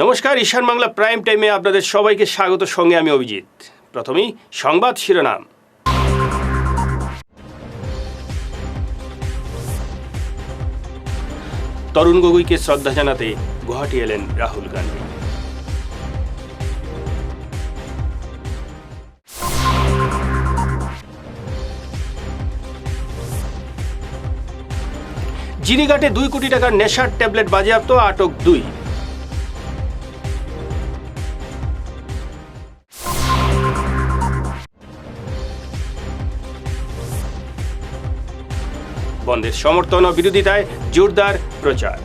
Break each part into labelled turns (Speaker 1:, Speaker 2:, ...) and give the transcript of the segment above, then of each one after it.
Speaker 1: নমস্কার, ঈশান বাংলা প্রাইম টাইমে আপনাদের সবাইকে স্বাগত। সঙ্গে আমি অভিজিৎ। প্রথমেই সংবাদ শিরোনাম। তরুণ গগৈকে শ্রদ্ধা জানাতে গুয়াহাটি এলেন রাহুল গান্ধী। জিরিঘাটে 2 কোটি টাকার নেশার ট্যাবলেট বাজেয়াপ্ত, আটক 2। বন্ধের সমর্থন ও বিরোধিতায় জোরদার প্রচার।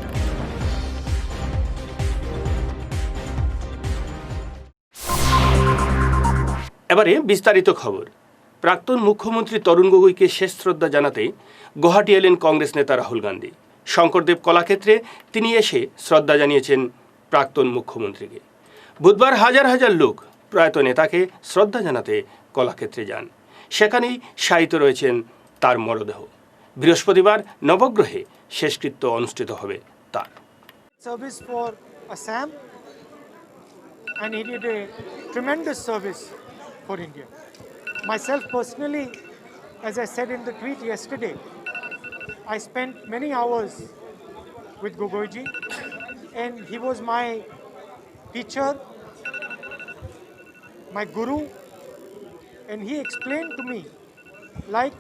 Speaker 1: এবারে বিস্তারিত খবর। প্রাক্তন মুখ্যমন্ত্রী তরুণ গগৈকে শেষ শ্রদ্ধা জানাতে গুয়াহাটি এলেন কংগ্রেস নেতা রাহুল গান্ধী। শঙ্করদেব কলাক্ষেত্রে তিনি এসে শ্রদ্ধা জানিয়েছেন প্রাক্তন মুখ্যমন্ত্রীকে। বুধবার হাজার হাজার লোক প্রয়াত নেতাকে শ্রদ্ধা জানাতে কলাক্ষেত্রে যান। সেখানেই শায়িত রয়েছেন তার মরদেহ। বৃহস্পতিবার নবগ্রহে শেষকৃত্য অনুষ্ঠিত হবে তার।
Speaker 2: Service for Assam, and he did a tremendous service for India. Myself personally, as I said in the tweet yesterday, I spent many hours with Gogoiji, and he was my teacher, my guru, and he explained to me like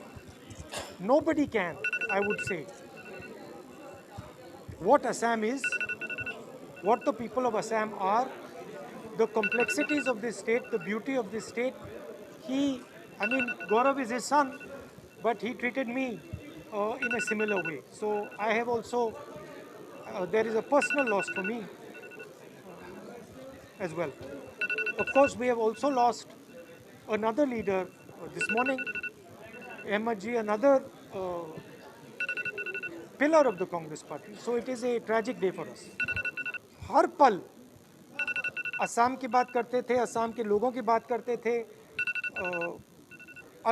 Speaker 2: nobody can, I would say, what Assam is, what the people of Assam are, the complexities of this state, the beauty of this state. Gaurav is his son, but he treated me in a similar way. So I have also, there is a personal loss for me as well. Of course, we have also lost another leader this morning, Ahmed Ji, another pillar of the Congress party. So it is a tragic day for us. हर पल असम की बात करते थे, असम के लोगों की बात करते थे,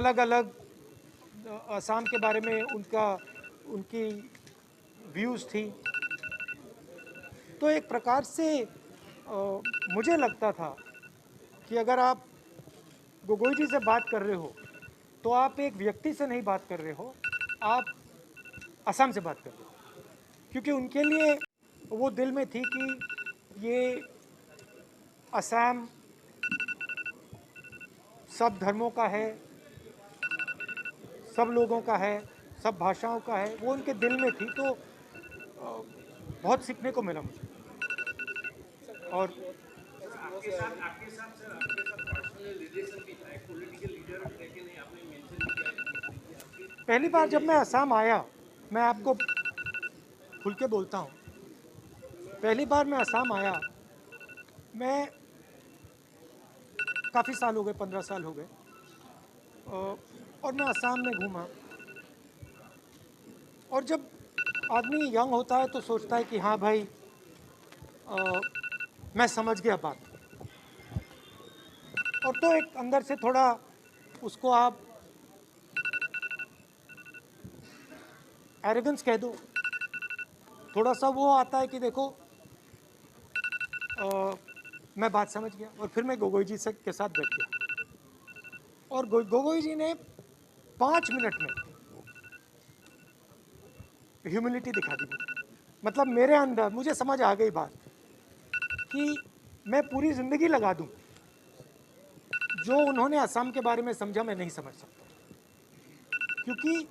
Speaker 2: अलग अलग असम के बारे में उनकी व्यूज़ थी। तो एक प्रकार से मुझे लगता था कि अगर आप गोगोई जी से बात कर रहे हो तो आप एक व्यक्ति से नहीं बात कर रहे हो, आप असम से बात कर रहे हो, क्योंकि उनके लिए वो दिल में थी कि ये असम सब धर्मों का है, सब लोगों का है, सब भाषाओं का है, वो उनके दिल में थी। तो बहुत सीखने को मिला मुझे। और पहली बार जब मैं असम आया, मैं आपको खुल के बोलता हूँ, पहली बार मैं असम आया, मैं काफ़ी साल हो गए, 15 साल हो गए, और मैं असम में घूमा। और जब आदमी यंग होता है तो सोचता है कि हाँ भाई, मैं समझ गया बात, और तो एक अंदर से थोड़ा उसको आप एरोगेंस कह दो, थोड़ा सा वो आता है कि देखो मैं बात समझ गया। और फिर मैं गोगोई जी के साथ बैठ गया, और गोगोई जी ने 5 मिनट में ह्यूमिलिटी दिखा दी। मतलब मेरे अंदर मुझे समझ आ गई बात कि मैं पूरी ज़िंदगी लगा दूं, जो उन्होंने असम के बारे में समझा मैं नहीं समझ सकता, क्योंकि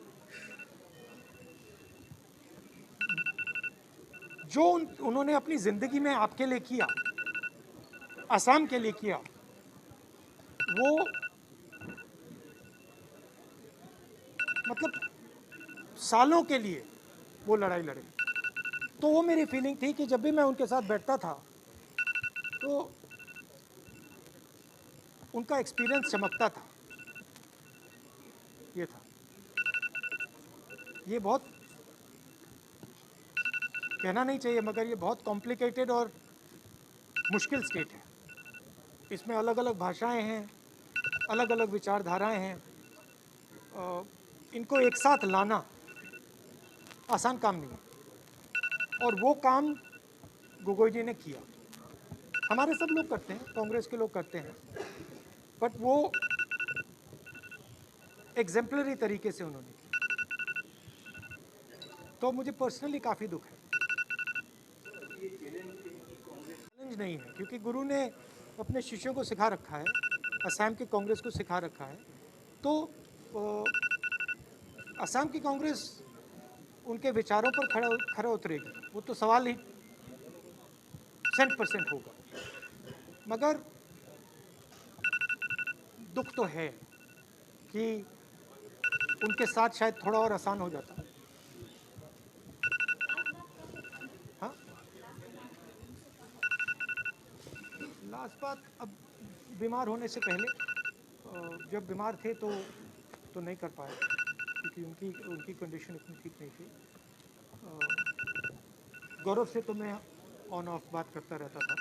Speaker 2: जो उन्होंने अपनी ज़िंदगी में आपके लिए किया, असम के लिए किया, वो मतलब सालों के लिए वो लड़ाई लड़े। तो वो मेरी फीलिंग थी कि जब भी मैं उनके साथ बैठता था तो उनका एक्सपीरियंस चमकता था। ये था, ये बहुत कहना नहीं चाहिए, मगर ये बहुत कॉम्प्लिकेटेड और मुश्किल स्टेट है। इसमें अलग अलग भाषाएं हैं, अलग अलग विचारधाराएं हैं, इनको एक साथ लाना आसान काम नहीं है, और वो काम गोगोई जी ने किया। हमारे सब लोग करते हैं, कांग्रेस के लोग करते हैं, बट वो एग्जेम्पलरी तरीके से उन्होंने किया, तो मुझे पर्सनली काफ़ी दुख है। चैलेंज नहीं है, क्योंकि गुरु ने अपने शिष्यों को सिखा रखा है, असम की कांग्रेस को सिखा रखा है, तो असम की कांग्रेस उनके विचारों पर खरा उतरेगी, वो तो सवाल ही 100% होगा। मगर दुख तो है कि उनके साथ शायद थोड़ा और आसान हो जाता। हाँ, लास्ट बात, अब बीमार होने से पहले, जब बीमार थे तो नहीं कर पाए, क्योंकि उनकी कंडीशन इतनी ठीक नहीं थी। गौरव से तो मैं ऑन ऑफ बात करता रहता था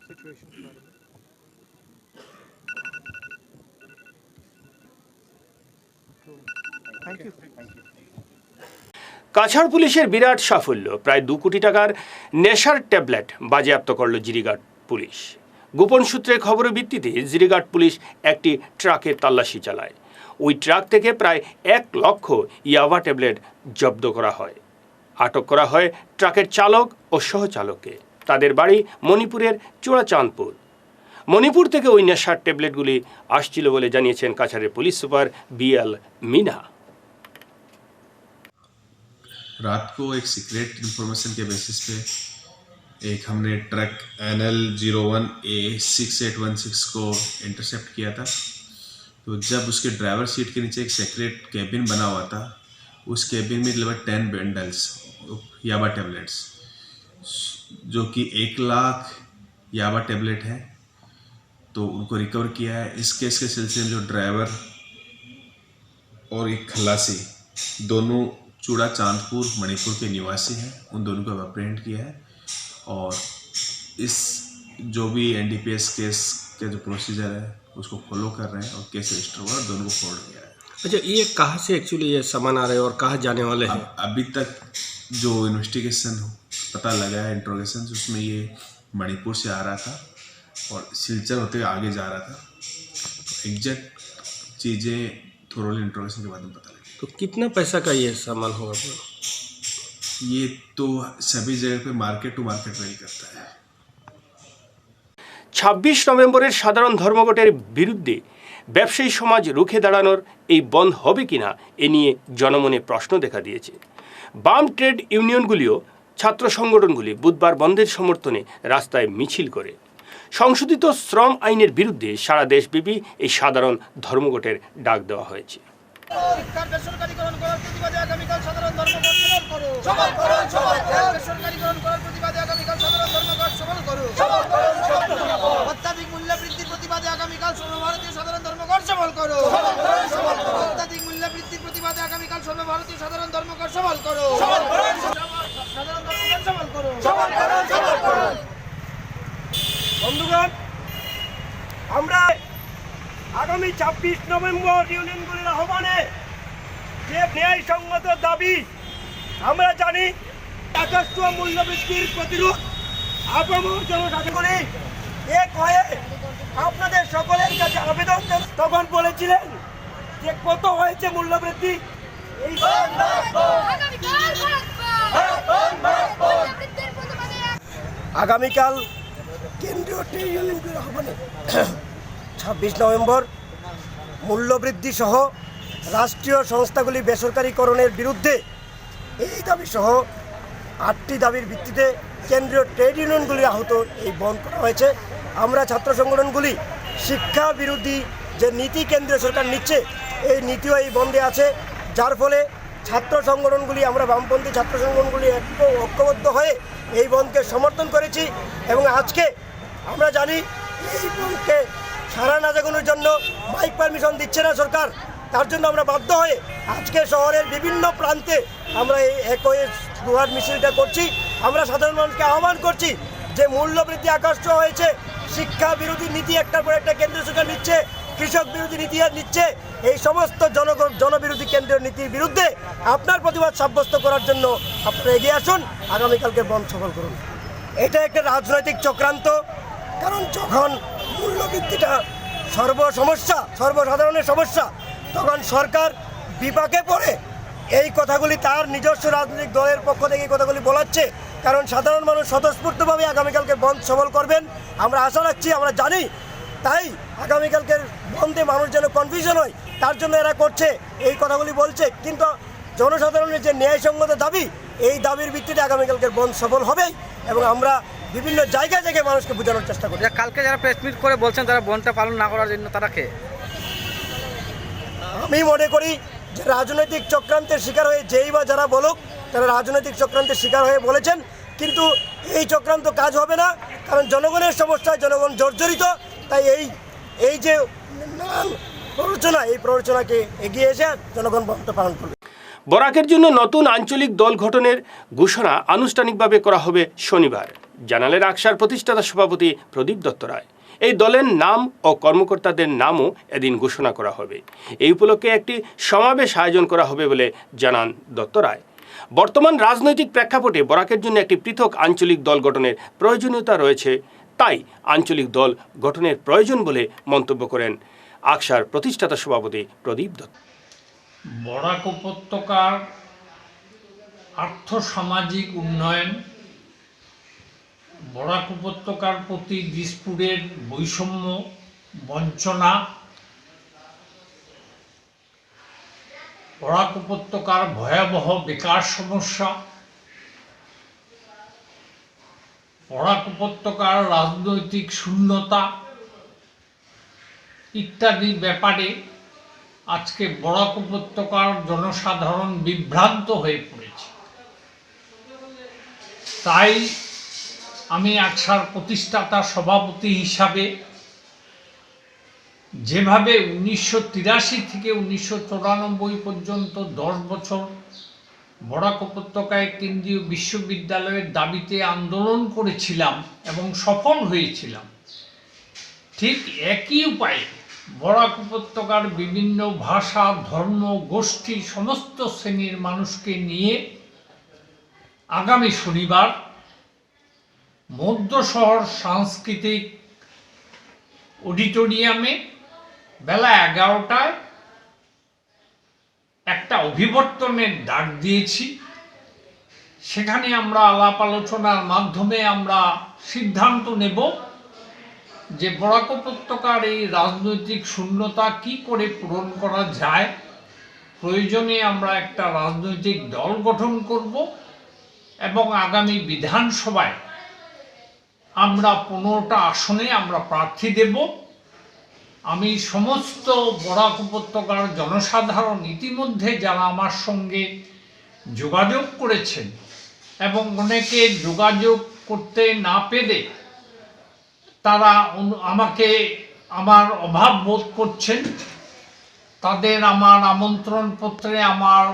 Speaker 2: सिचुएशन के बारे में। तो थैंक यू।
Speaker 1: কাছাড় পুলিশের বিরাট সাফল্য, প্রায় 2 কোটি টাকার নেশার ট্যাবলেট বাজেয়াপ্ত করল জিরিঘাট পুলিশ। গোপন সূত্রের খবরের ভিত্তিতে জিরিঘাট পুলিশ একটি ট্রাকের তল্লাশি চালায়। ওই ট্রাক থেকে প্রায় 1 লক্ষ ইয়াবা ট্যাবলেট জব্দ করা হয়। আটক করা হয় ট্রাকের চালক ও সহচালককে। তাদের বাড়ি মণিপুরের চূড়াচাঁদপুর। মণিপুর থেকে ওই নেশার ট্যাবলেটগুলি আসছিল বলে জানিয়েছেন কাছাড়ের পুলিশ সুপার BL मीना।
Speaker 3: रात को एक सीक्रेट इंफॉर्मेशन के बेसिस पे एक हमने ट्रक NL01A6816 को इंटरसेप्ट किया था। तो जब उसके ड्राइवर सीट के नीचे एक सेक्रेट कैबिन बना हुआ था, उस कैबिन में लगभग 10 बंडल्स याबा टैबलेट्स, जो कि 1 लाख याबा टैबलेट है, तो उनको रिकवर किया है। इस केस के सिलसिले में जो ड्राइवर और एक खलासी दोनों चूड़ा चांदपुर मणिपुर के निवासी हैं, उन दोनों को अप्रेंड किया है और इस जो भी NDPS केस के जो प्रोसीजर है उसको फॉलो कर रहे हैं और केस रजिस्टर हुआ, दोनों को फॉरवर्ड किया है।
Speaker 1: अच्छा, ये कहाँ से एक्चुअली ये सामान आ रहे हैं और कहाँ जाने वाले हैं?
Speaker 3: अभी तक जो इन्वेस्टिगेशन पता लगा है, इंट्रोगेशन, उसमें ये मणिपुर से आ रहा था और सिलचर होते हुए आगे जा रहा था। एग्जैक्ट चीज़ें थोरोली इंट्रोगेशन के बाद में पता लगी।
Speaker 1: तो कितना पैसा का ये सामान होगा?
Speaker 3: ये तो सभी जगह पे मार्केट टू मार्केट वही करता है। 26 নভেম্বরের সাধারণ ধর্মঘটের বিরুদ্ধে ব্যবসায়ী সমাজ রুখে দাঁড়ানোর এই বন্ধ হবে কিনা এ নিয়ে জনমনে প্রশ্ন দেখা দিয়েছে। বাম ট্রেড ইউনিয়নগুলিও ছাত্র সংগঠনগুলি বুধবার বন্ধের সমর্থনে রাস্তায় মিছিল করে। সংশোধিত শ্রম আইনের বিরুদ্ধে সারা দেশব্যাপী এই সাধারণ ধর্মঘটের ডাক দেওয়া হয়েছে।
Speaker 4: শিক্ষার বেসরকারীকরণ করার প্রতিবাদে আগামীকাল সাধারণ ধর্মঘট সফল করুন। বেসরকারীকরণ করার প্রতিবাদে আগামীকাল সাধারণ ধর্মঘট সফল করুন। অত্যাধিক মূল্য বৃদ্ধির প্রতিবাদে আগামীকাল সর্বভারতীয় সাধারণ ধর্মঘট সফল করুন। অত্যাধিক মূল্য বৃদ্ধির প্রতিবাদে আগামীকাল সর্বভারতীয় সাধারণ ধর্মঘট সফল করুন। সাধারণ ধর্মঘট সফল করুন।
Speaker 5: বন্ধুগণ, আমরা আগামী 26 নভেম্বর ইউনিয়নগুলির আহ্বানে যে ন্যায়সঙ্গত দাবি আমরা জানি, আকাশছোঁয়া মূল্যবৃদ্ধির প্রতিরোধ আপামর জনসাধারণগুলি এক হয়ে আপনাদের সকলের কাছে আবেদন তখন বলেছিলেন যে কত হয়েছে মূল্যবৃদ্ধি। এই আগামীকাল কেন্দ্রীয় ট্রেড ইউনিয়নগুলির আহ্বানে 26 নভেম্বর মূল্যবৃদ্ধি সহ রাষ্ট্রীয় সংস্থাগুলি বেসরকারীকরণের বিরুদ্ধে এই দাবি সহ 8টি দাবির ভিত্তিতে কেন্দ্রীয় ট্রেড ইউনিয়নগুলি আহত এই বন্ধ করা হয়েছে। আমরা ছাত্র সংগঠনগুলি শিক্ষা বিরোধী যে নীতি কেন্দ্রীয় সরকার নিচ্ছে, এই নীতিও এই বন্ধে আছে, যার ফলে ছাত্র সংগঠনগুলি, আমরা বামপন্থী ছাত্র সংগঠনগুলি ঐক্যবদ্ধ হয়ে এই বন্ধকে সমর্থন করেছি এবং আজকে আমরা জানি এই বন্ধকে সারা না জাগানোর জন্য মাইক পারমিশন দিচ্ছে না সরকার, তার জন্য আমরা বাধ্য হয়ে আজকে শহরের বিভিন্ন প্রান্তে আমরা এই একই দুহার মিছিলটা করছি। আমরা সাধারণ মানুষকে আহ্বান করছি যে মূল্যবৃদ্ধি আকাশছোঁয়া হয়েছে, শিক্ষা বিরোধী নীতি একটার পর একটা কেন্দ্র সরকার নিচ্ছে, কৃষক বিরোধী নীতি নিচ্ছে, এই সমস্ত জনবিরোধী কেন্দ্রীয় নীতির বিরুদ্ধে আপনার প্রতিবাদ সাব্যস্ত করার জন্য আপনারা এগিয়ে আসুন, আগামীকালকে বন্ধ সফল করুন। এটা একটা রাজনৈতিক চক্রান্ত। কারণ যখন মূল্যবৃদ্ধিটা সর্বসাধারণের সমস্যা, তখন সরকার বিপাকে পড়ে এই কথাগুলি তার নিজস্ব রাজনৈতিক দলের পক্ষ থেকে এই কথাগুলি বলাচ্ছে। কারণ সাধারণ মানুষ স্বতঃস্ফূর্তভাবে আগামীকালকে বন্ধ সফল করবেন আমরা আশা রাখছি, আমরা জানি। তাই আগামীকালকের বন্ধে মানুষ যেন কনফিউশন হয় তার জন্য এরা করছে, এই কথাগুলি বলছে। কিন্তু জনসাধারণের যে ন্যায়সঙ্গত দাবি, এই দাবির ভিত্তিতে আগামীকালকের বন্ধ সফল হবেই এবং আমরা বিভিন্ন জায়গায় জায়গায় মানুষকে বোঝানোর চেষ্টা করি।
Speaker 6: কালকে যারা প্রেস মিট করে বলছেন তারা বনটা পালন না করার জন্য, তারা কে?
Speaker 5: আমি মনে করি যে রাজনৈতিক চক্রান্তের শিকার হয়ে যেই বা যারা বলুক, তারা রাজনৈতিক চক্রান্তের শিকার হয়ে বলেছেন। কিন্তু এই চক্রান্ত কাজ হবে না, কারণ জনগণের সমস্যায় জনগণ জর্জরিত। তাই এই যে নানান প্ররোচনা, এই প্ররোচনাকে এগিয়ে এসে জনগণ বন্ধটা পালন করবে।
Speaker 1: বরাকের জন্য নতুন আঞ্চলিক দল গঠনের ঘোষণা আনুষ্ঠানিকভাবে করা হবে শনিবার, জানালেন আকসার প্রতিষ্ঠাতা সভাপতি প্রদীপ দত্ত রায়। এই দলের নাম ও কর্মকর্তাদের নামও এদিন ঘোষণা করা হবে। এই উপলক্ষে একটি সমাবেশ আয়োজন করা হবে বলে জানান দত্ত রায়। বর্তমান রাজনৈতিক প্রেক্ষাপটে বরাকের জন্য একটি পৃথক আঞ্চলিক দল গঠনের প্রয়োজনীয়তা রয়েছে, তাই আঞ্চলিক দল গঠনের প্রয়োজন বলে মন্তব্য করেন আকসার প্রতিষ্ঠাতা সভাপতি প্রদীপ দত্ত।
Speaker 7: বরাক উপত্যকার আর্থসামাজিক উন্নয়ন, বরাক উপত্যকার প্রতি দিসপুরের বৈষম্য, বঞ্চনা, বরাক উপত্যকার ভয়াবহ বেকার সমস্যা, বরাক উপত্যকার রাজনৈতিক শূন্যতা ইত্যাদি ব্যাপারে আজকে বরাক উপত্যকার জনসাধারণ বিভ্রান্ত হয়ে পড়েছে। তাই আমি আকসার প্রতিষ্ঠাতা সভাপতি হিসাবে যেভাবে 1983 থেকে 1994 পর্যন্ত 10 বছর বরাক উপত্যকায় কেন্দ্রীয় বিশ্ববিদ্যালয়ের দাবিতে আন্দোলন করেছিলাম এবং সফল হয়েছিলাম, ঠিক একই উপায়ে বরাক উপত্যকার বিভিন্ন ভাষা, ধর্ম, গোষ্ঠী, সমস্ত শ্রেণীর মানুষকে নিয়ে আগামী শনিবার মধ্য শহর সাংস্কৃতিক অডিটোরিয়ামে বেলা 11টায় একটা অভিবর্তনের ডাক দিয়েছি। সেখানে আমরা আলাপ আলোচনার মাধ্যমে আমরা সিদ্ধান্ত নেব যে বরাক উপত্যকার এই রাজনৈতিক শূন্যতা কি করে পূরণ করা যায়। প্রয়োজনে আমরা একটা রাজনৈতিক দল গঠন করব এবং আগামী বিধানসভায় আমরা 15টা আসনে আমরা প্রার্থী দেব। আমি সমস্ত বরাক উপত্যকার জনসাধারণ ইতিমধ্যে যারা আমার সঙ্গে যোগাযোগ করেছেন এবং অনেকে যোগাযোগ করতে না পেরে তারা আমাকে আমার অভাব বোধ করছেন, তাদের আমার আমন্ত্রণ পত্রে আমার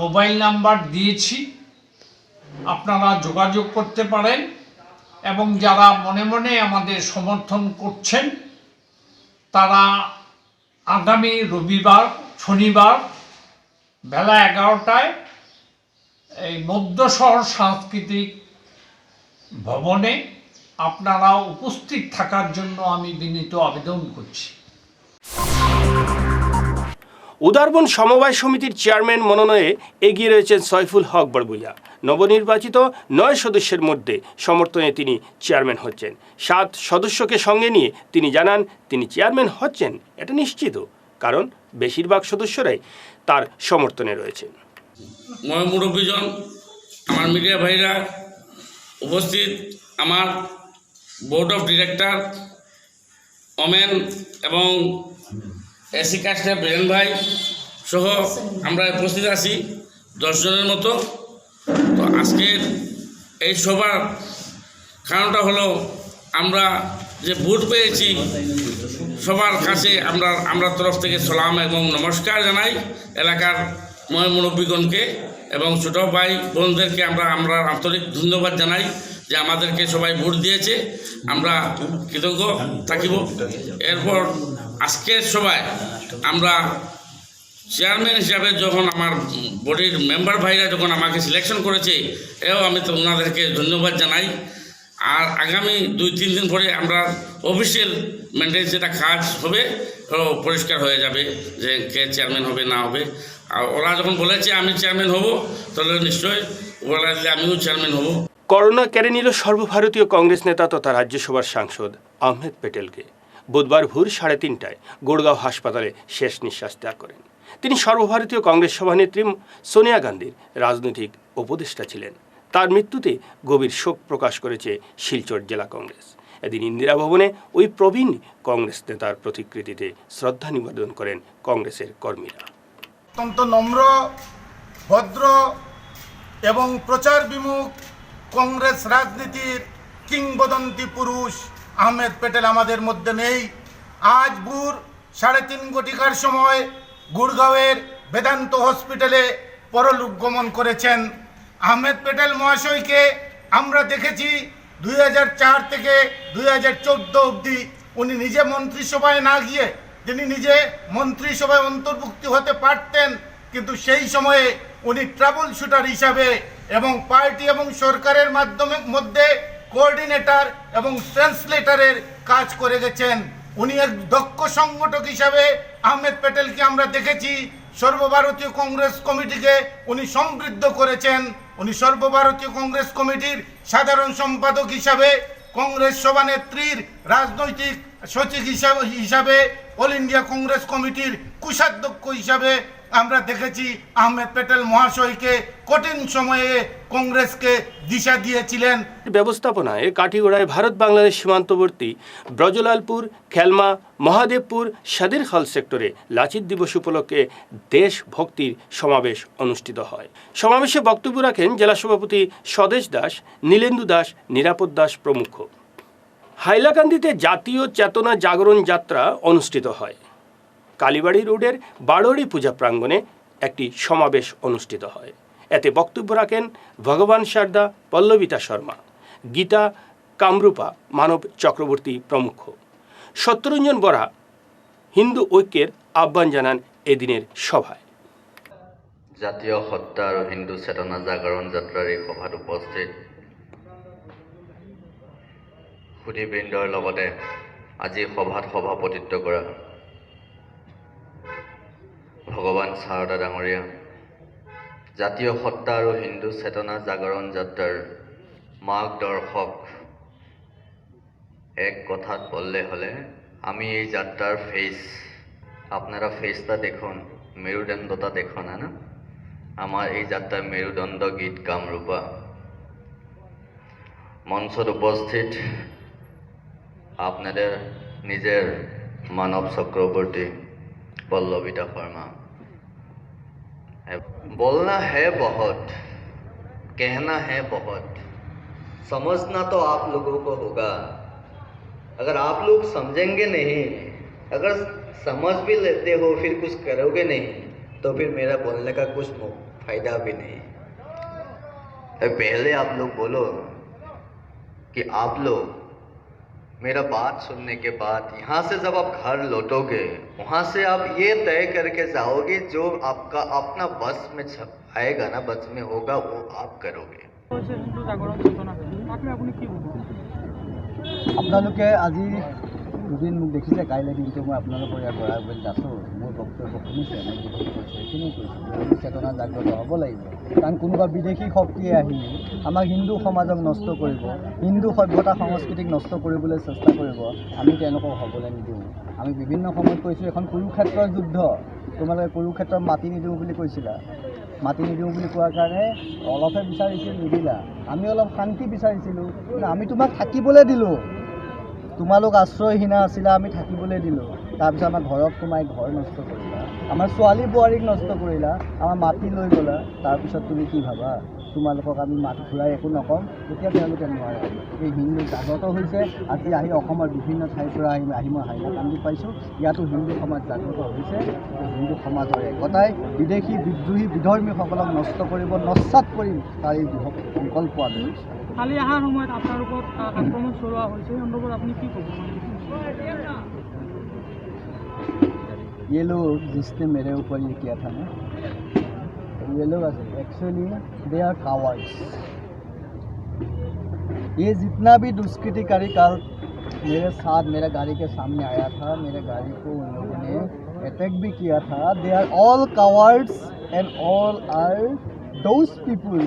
Speaker 7: মোবাইল নাম্বার দিয়েছি, আপনারা যোগাযোগ করতে পারেন। এবং যারা মনে মনে আমাদের সমর্থন করছেন তারা আগামী শনিবার বেলা 11টায় এই মধ্য শহর সাংস্কৃতিক ভবনে আপনারা উপস্থিত থাকার জন্য আমি বিনীত আবেদন করছি।
Speaker 1: উদারবন সমবায় সমিতির চেয়ারম্যান মনোনয়নে এগিয়ে রয়েছেন সয়ফুল হক বড়ভূইয়া। নবনির্বাচিত 9 সদস্যের মধ্যে সমর্থনে তিনি চেয়ারম্যান হচ্ছেন। 7 সদস্যকে সঙ্গে নিয়ে তিনি জানান তিনি চেয়ারম্যান হচ্ছেন এটা নিশ্চিত, কারণ বেশিরভাগ সদস্যরাই তার সমর্থনে রয়েছেন।
Speaker 8: মুরব্বীজন, আমার মিডিয়া ভাইরা উপস্থিত, আমার বোর্ড অফ ডিরেক্টর ওমেন এবং এসি কাস্টের বীরেন ভাই সহ আমরা উপস্থিত আছি 10 জনের মতো। তো আজকের এই সভার কারণটা হলো আমরা যে ভোট পেয়েছি সবার কাছে আমরা তরফ থেকে সালাম এবং নমস্কার জানাই এলাকার মুরব্বীগণকে এবং ছোট ভাই বোনদেরকে আমরা আন্তরিক ধন্যবাদ জানাই যে আমাদেরকে সবাই ভোট দিয়েছে, আমরা কৃতজ্ঞ থাকিব। এরপর আজকের সভায় আমরা চেয়ারম্যান হিসাবে যখন আমার বডির মেম্বার ভাইরা যখন আমাকে সিলেকশন করেছে, এও আমি তো ওনাদেরকে ধন্যবাদ জানাই। আর আগামী 2-3 দিন পরে আমরা অফিসিয়াল মেনটেন্স যেটা কাজ হবে পরিষ্কার হয়ে যাবে যে কে চেয়ারম্যান হবে না হবে। আর ওরা যখন বলেছে আমি চেয়ারম্যান হব, তাহলে নিশ্চয়ই বলা যে আমিও চেয়ারম্যান হব।
Speaker 1: করোনা কেড়ে নিল সর্বভারতীয় কংগ্রেস নেতা তথা রাজ্যসভার সাংসদ আহমেদ প্যাটেলকে। বুধবার ভোর 3:30টায় গুড়গাঁও হাসপাতালে শেষ নিঃশ্বাস ত্যাগ করেন। তিনি সর্বভারতীয় কংগ্রেস সভানেত্রী সোনিয়া গান্ধীর রাজনৈতিক উপদেষ্টা ছিলেন। তার মৃত্যুতে গভীর শোক প্রকাশ করেছে শিলচর জেলা কংগ্রেস। এদিন ইন্দিরা ভবনে ওই প্রবীণ কংগ্রেস নেতার প্রতিকৃতিতে শ্রদ্ধা নিবেদন করেন কংগ্রেসের কর্মীরা।
Speaker 9: অত্যন্ত নম্র, ভদ্র এবং প্রচার বিমুখ কংগ্রেস রাজনীতির কিংবদন্তি পুরুষ আহমেদ প্যাটেল আমাদের মধ্যে নেই। আজ ভোর 3:30 ঘটিকার সময় গুড়গাঁওয়ের বেদান্ত হসপিটালে পরলোক গমন করেছেন। আহমেদ প্যাটেল মহাশয়কে আমরা দেখেছি 2004 থেকে 2014 অবধি। উনি নিজে মন্ত্রিসভায় না গিয়ে তিনি নিজে মন্ত্রিসভায় অন্তর্ভুক্তি হতে পারতেন, কিন্তু সেই সময়ে উনি ট্রাবল শুটার হিসাবে এবং পার্টি এবং সরকারের মধ্যে কোঅর্ডিনেটর এবং ট্রান্সলেটরের কাজ করে গেছেন। উনি এক দক্ষ সংগঠক হিসাবে আহমেদ প্যাটেলকে আমরা দেখেছি। সর্বভারতীয় কংগ্রেস কমিটিকে উনি সমৃদ্ধ করেছেন। উনি সর্বভারতীয় কংগ্রেস কমিটির সাধারণ সম্পাদক হিসাবে, কংগ্রেস সভানেত্রীর রাজনৈতিক সচিব হিসাবে, অল ইন্ডিয়া কংগ্রেস কমিটির কোষাধ্যক্ষ হিসাবে আমরা দেখেছি আহমেদ প্যাটেল মহাশয়কে কঠিন সময়ে কংগ্রেসকে দিশা দিয়েছিলেন।
Speaker 1: ব্যবস্থাপনায় কাঠিগড়ায় ভারত বাংলাদেশ সীমান্তবর্তী ব্রজলালপুর, খেলমা, মহাদেবপুর, সাদের খাল সেক্টরে লাচিত দিবস উপলক্ষে দেশভক্তির সমাবেশ অনুষ্ঠিত হয়। সমাবেশে বক্তব্য রাখেন জেলা সভাপতি স্বদেশ দাস, নীলেন্দু দাস, নিরাপদ দাস প্রমুখ। হাইলাকান্দিতে জাতীয় চেতনা জাগরণ যাত্রা অনুষ্ঠিত হয়। কালীবাড়ি রোডের বারোয়ারি পূজা প্রাঙ্গণে একটি সমাবেশ অনুষ্ঠিত হয়। এতে বক্তব্য রাখেন ভগবান সারদা, পল্লবিতা শর্মা, গীতা কামরূপা, মানব চক্রবর্তী প্রমুখ। সত্যরঞ্জন বরা হিন্দু ঐক্যের আহ্বান জানান এদিনের সভায়।
Speaker 10: জাতীয় হত্যা আৰু হিন্দু চেতনা জাগৰণ যাত্ৰাৰ এই সভাত উপস্থিত সুধীবৃন্দৰ লগতে আজি সভাত সভাপতিত্ব কৰা ভগৱান সাৰদা ডাঙৰীয়া, জাতীয় হত্যা আৰু হিন্দু চেতনা জাগৰণ যাত্ৰাৰ মাৰ্গদৰ্শক। এক কথাত বললে হলে আমি এই যাত্রার ফেস, আপনারা ফেসটা দেখুন, মেরুদণ্ডটা দেখুন, না আমার এই যাত্রার মেরুদণ্ড গীত কামরূপা। মঞ্চত উপস্থিত আপনাদের নিজের মানব চক্রবর্তী, पल्लविता शर्मा। बोलना है बहुत, कहना है बहुत, समझना तो आप लोगों को होगा। अगर आप लोग समझेंगे नहीं, अगर समझ भी लेते हो फिर कुछ करोगे नहीं, तो फिर मेरा बोलने का कुछ फायदा भी नहीं। पहले आप लोग बोलो कि आप लोग मेरा बात सुनने के बाद यहाँ से जब आप घर लौटोगे, वहाँ से आप ये तय करके जाओगे जो आपका अपना बस में आएगा ना, बस में होगा, वो आप करोगे।
Speaker 11: আপোনালোকে আজি দুদিন মোক দেখিছে, কাইলৈ দিনটো মই আপোনালোকৰ ইয়াৰ বৰাবৰীত আছোঁ। মোৰ বক্তব্য শুনিছে, মই যিখিনি কৈছোঁ সেইখিনি কৈছোঁ। হিন্দু চেতনা জাগ্ৰত হ'ব লাগিব, কাৰণ কোনোবা বিদেশী শক্তিয়ে আহি আমাক হিন্দু সমাজক নষ্ট কৰিব, হিন্দু সভ্যতা সংস্কৃতিক নষ্ট কৰিবলৈ চেষ্টা কৰিব, আমি তেওঁলোকক হ'বলৈ নিদিওঁ। আমি বিভিন্ন সময়ত কৈছোঁ এখন কুৰুক্ষেত্ৰৰ যুদ্ধ, তোমালোকে কুৰুক্ষেত্ৰত মাটি নিদিওঁ বুলি কৈছিলা, মাটি নিদিওঁ বুলি কোৱাৰ কাৰণে অলপহে বিচাৰিছিল, নিদিলা। আমি অলপ শান্তি বিচাৰিছিলোঁ, আমি তোমাক থাকিবলৈ দিলোঁ, তোমালোক আশ্ৰয়হীনা আছিলা, আমি থাকিবলৈ দিলোঁ। তাৰপিছত আমাৰ ঘৰত সোমাই ঘৰ নষ্ট কৰিলা, আমাৰ ছোৱালী বোৱাৰীক নষ্ট কৰিলা, আমাৰ মাটি লৈ গ'লা। তাৰপিছত তুমি কি ভাবা তোমালোকক আমি মাটি ঘূৰাই একো নকওঁ? তেতিয়া তেওঁলোকে নোৱাৰে। এই হিন্দু জাগ্ৰত হৈছে। আজি আহি অসমৰ বিভিন্ন ঠাইৰ পৰা আহি মই হাইলাকান্দি পাইছোঁ, ইয়াতো হিন্দু সমাজ জাগ্ৰত হৈছে। হিন্দু সমাজৰ একতাই বিদেশী বিদ্ৰোহী বিধৰ্মীসকলক নষ্ট কৰিব, নস্যাৎ কৰিম, তাৰ এই বৃহৎ সংকল্প আমি লৈছোঁ।
Speaker 12: কালি অহাৰ সময়ত আপোনাৰ ওপৰত আক্ৰমণ চলোৱা হৈছে, এই সন্দৰ্ভত আপুনি কি ক'ব?
Speaker 11: ये लोग जिसने मेरे ऊपर ये किया था ना, ये लोग एक्चुअली दे आर कावर्ड्स। ये जितना भी दुष्कृतिकारी कल मेरे साथ मेरा गाड़ी के सामने आया था, मेरे गाड़ी को उन लोगों ने अटैक भी किया था, they are all cowards and all are those people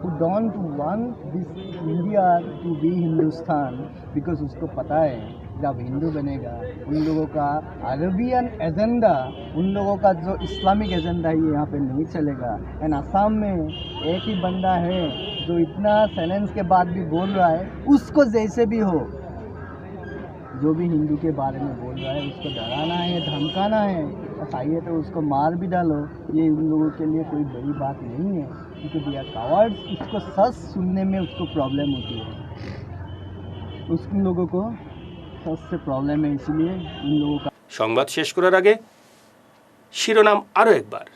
Speaker 11: who don't want this India to be Hindustan, because उसको पता है जब हिंदू बनेगा उन लोगों का अरबियन एजेंडा, उन लोगों का जो इस्लामिक एजेंडा है यहाँ पे नहीं चलेगा। एंड असम में एक ही बंदा है जो इतना साइलेंस के बाद भी बोल रहा है, उसको जैसे भी हो, जो भी हिंदू के बारे में बोल रहा है उसको डराना है, धमकाना है, चाहिए तो उसको मार भी डालो। ये उन लोगों के लिए कोई बड़ी बात नहीं है, क्योंकि दे आर कवर्ड्स। उसको सच सुनने में उसको प्रॉब्लम होती है, उन लोगों को सच से प्रॉब्लम है, इसलिए उन लोगों का।
Speaker 1: সংবাদ শেষ করার আগে শিরোনাম আরও একবার।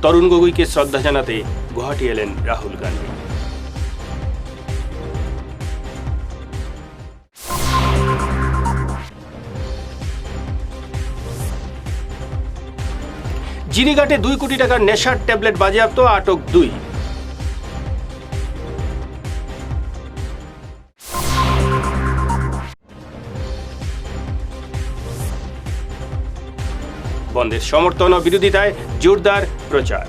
Speaker 1: তরুণ গগৈকে শ্রদ্ধা জানাতে গুয়াহাটি এলেন রাহুল গান্ধী। জিরিঘাটে 2 কোটি টাকার নেশার ট্যাবলেট বাজেয়াপ্ত, আটক 2। বন্ধের সমর্থন ও বিরোধিতায় জোরদার প্রচার।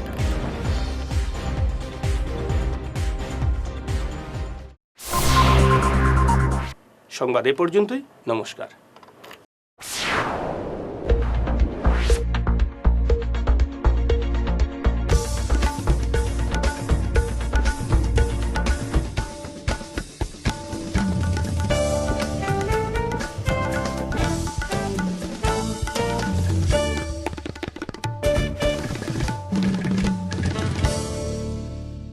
Speaker 1: সংবাদ এ পর্যন্তই, নমস্কার।